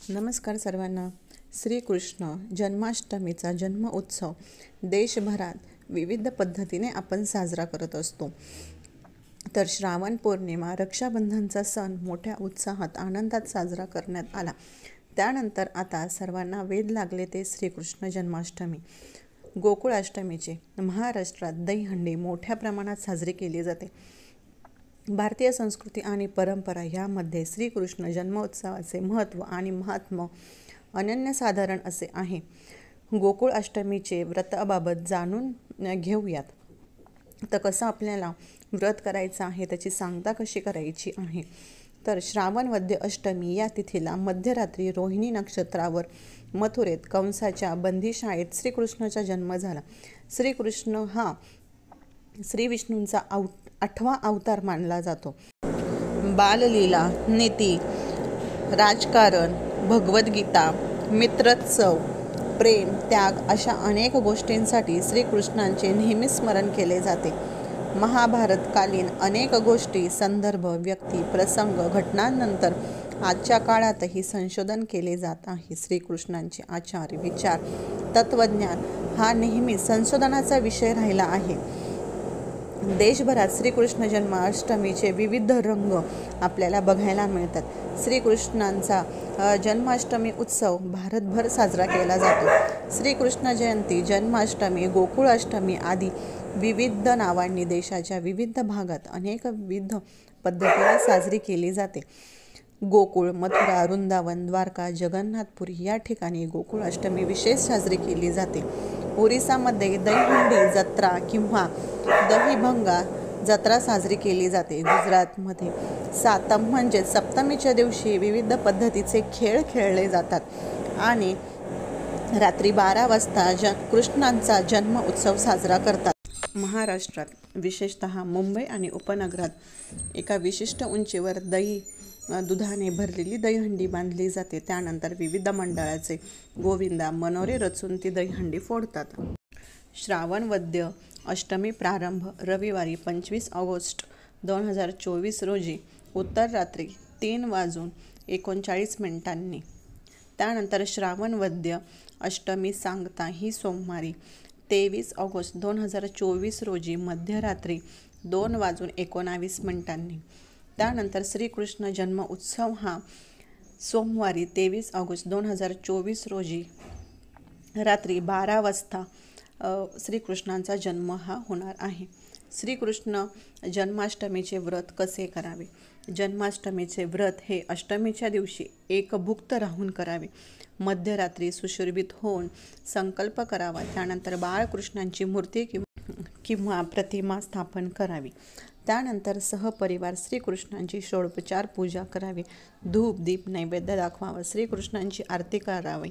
नमस्कार सर्वांना. श्रीकृष्ण जन्माष्टमीचा जन्म उत्सव देशभरात विविध पद्धतीने आपण साजरा करत असतो. तर श्रावण पौर्णिमा, रक्षाबंधनचा सण मोठ्या उत्साहात आनंदात साजरा करण्यात आला. त्यानंतर आता सर्वांना वेध लागले ते श्रीकृष्ण जन्माष्टमी. गोकुळाष्टमीचे महाराष्ट्रात दहीहंडी मोठ्या प्रमाणात साजरी केली जाते. भारतीय संस्कृती आणि परंपरा यामध्ये श्रीकृष्ण जन्मोत्सवाचे महत्त्व आणि महात्म्य अनन्यसाधारण असे आहे. गोकुळ अष्टमीचे व्रताबाबत जाणून घेऊयात. तर कसं आपल्याला व्रत करायचं आहे, त्याची सांगता कशी करायची आहे. तर श्रावण वद्य अष्टमी या तिथीला मध्यरात्री रोहिणी नक्षत्रावर मथुरेत कंसाच्या बंदीशाळेत श्रीकृष्णाचा जन्म झाला. श्रीकृष्ण हा श्री विष्णूंचा 8वा अवतार मानला जातो. बाललीला, नीती, राजकारण, भगवद्गीता, मित्रोत्सव, प्रेम, त्याग अशा अनेक गोष्टींसाठी श्रीकृष्णांचे नेहमी स्मरण केले जाते. महाभारतकालीन अनेक गोष्टी, संदर्भ, व्यक्ती, प्रसंग, घटनांनंतर आजच्या काळातही संशोधन केले जात आहे. श्रीकृष्णांचे आचार, विचार, तत्त्वज्ञान हा नेहमी संशोधनाचा विषय राहिला आहे. देशभरात श्रीकृष्ण जन्माष्टमीचे विविध रंग आपल्याला बघायला मिळतात. श्रीकृष्णांचा जन्माष्टमी उत्सव भारतभर साजरा केला जातो. श्रीकृष्ण जयंती, जन्माष्टमी, गोकुळाष्टमी आदी विविध नावांनी देशाच्या विविध भागात विविध पद्धतीने साजरी केली जाते. गोकुळ, मथुरा, वृंदावन, द्वारका, जगन्नाथपुरी या ठिकाणी गोकुळाष्टमी विशेष साजरी केली जाते. ओरिसामध्ये दहीहंडी जत्रा किंवा दहीभंगा जत्रा साजरी केली जाते. गुजरातमध्ये सातम म्हणजे सप्तमीच्या दिवशी विविध पद्धतीचे खेळ खेळले जातात आणि रात्री 12 वाजता कृष्णांचा जन्म उत्सव साजरा करतात. महाराष्ट्रात विशेषतः मुंबई आणि उपनगरात एका विशिष्ट उंचीवर दुधाने भरलेली दहीहंडी बांधली जाते. त्यानंतर विविध मंडळाचे गोविंदा मनोरे रचून ती दहीहंडी फोडतात. श्रावण वद्य अष्टमी प्रारंभ रविवारी 25 ऑगस्ट 2024 रोजी उत्तर रात्री 3:39 त्यानंतर श्रावण वद्य अष्टमी सांगता ही सोमवारी 23 ऑगस्ट 2024 रोजी मध्यरात्री 2:19 त्यानंतर श्रीकृष्ण जन्म उत्सव हा सोमवारी 23 ऑगस्ट 2024 रोजी रात्री 12 वाजता श्रीकृष्णांचा जन्म हा होणार आहे. श्रीकृष्ण जन्माष्टमीचे व्रत कसे करावे. जन्माष्टमीचे व्रत हे अष्टमीच्या दिवशी एकभुक्त राहून करावे. मध्यरात्री सुशोभित होऊन संकल्प करावा. त्यानंतर बाळकृष्णांची मूर्ती किंवा प्रतिमा स्थापन करावी. त्यानंतर सहपरिवार श्रीकृष्णांची षोडोपचार पूजा करावी. धूप दीप नैवेद्य दाखवावा. श्रीकृष्णांची आरती करावी.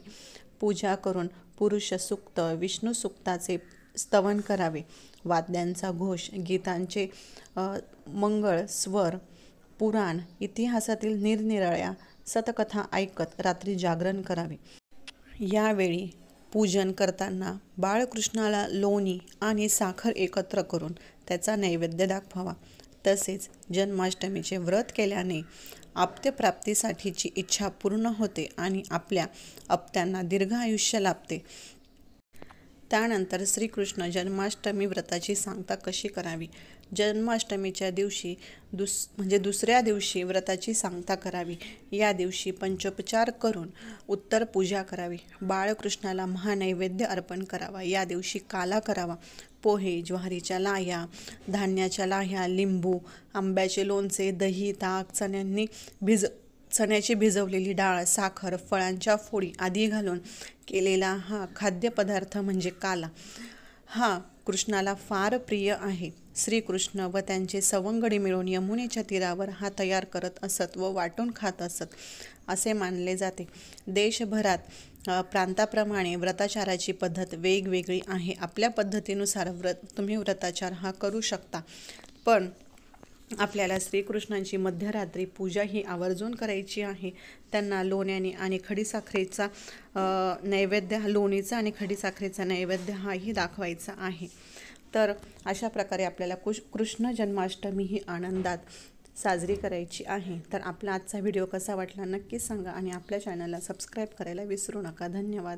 पूजा करून पुरुष सूक्त, विष्णू सूक्ताचे स्तवन करावे. वाद्यांचा घोष, गीतांचे मंगळ स्वर, पुराण, इतिहासातील निरनिराळ्या सतकथा ऐकत रात्री जागरण करावे. यावेळी पूजन करताना बाळकृष्णाला लोणी आणि साखर एकत्र करून त्याचा नैवेद्य दाखवावा. तसेच जन्माष्टमीचे व्रत केल्याने आप्तप्राप्तीसाठीची इच्छा पूर्ण होते आणि आपल्या आप्तांना दीर्घ आयुष्य लाभते. त्यानंतर श्रीकृष्ण जन्माष्टमी व्रताची सांगता कशी करावी. जन्माष्टमीच्या दिवशी दुसऱ्या दिवशी व्रताची सांगता करावी. या दिवशी पंचोपचार करून उत्तर पूजा करावी. बाळकृष्णाला महानैवेद्य अर्पण करावा. या दिवशी काला करावा. पोहे, ज्वारीच्या लाह्या, धान्याच्या लाह्या, लिंबू, आंब्याचे लोणचे, दही, ताक, चण्याची भिजवलेली डाळ, साखर, फळांच्या फोडी आदी घालून केलेला हा खाद्यपदार्थ म्हणजे काला हा कृष्णाला फार प्रिय आहे. श्रीकृष्ण व त्यांचे सवंगडी मिळून यमुनेच्या तीरावर हा तयार करत असत व वाटून खात असत असे मानले जाते. देशभरात प्रांताप्रमाणे व्रताचाराची पद्धत वेगवेगळी आहे. आपल्या पद्धतीनुसार तुम्ही व्रताचार हा करू शकता. पण आपल्याला श्रीकृष्णांची मध्यरात्री पूजा ही आवर्जून करायची आहे. त्यांना लोण्याने आणि खडीसाखरेचा नैवेद्य, लोणीचा आणि खडीसाखरेचा नैवेद्य हाही दाखवायचा आहे. तर अशा प्रकारे आपल्याला कृष्ण जन्माष्टमी ही आनंदात साजरी करायची आहे. तर आपला आजचा व्हिडिओ कसा वाटला नक्की सांगा आणि आपल्या चॅनलला सबस्क्राईब करायला विसरू नका. धन्यवाद.